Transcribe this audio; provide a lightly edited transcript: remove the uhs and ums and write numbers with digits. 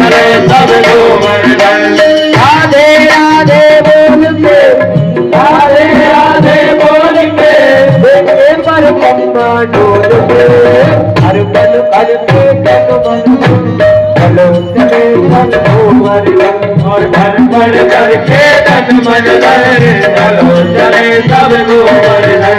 चले सब गोवर्धन। राधे राधे बोल के, राधे राधे बोल के, देखे पर पम्मा डोल के, हर पल करके तन मन चलो चले सब गोवर्धन। और घर पर करके तन मन चले चलो चले सब गोवर्धन।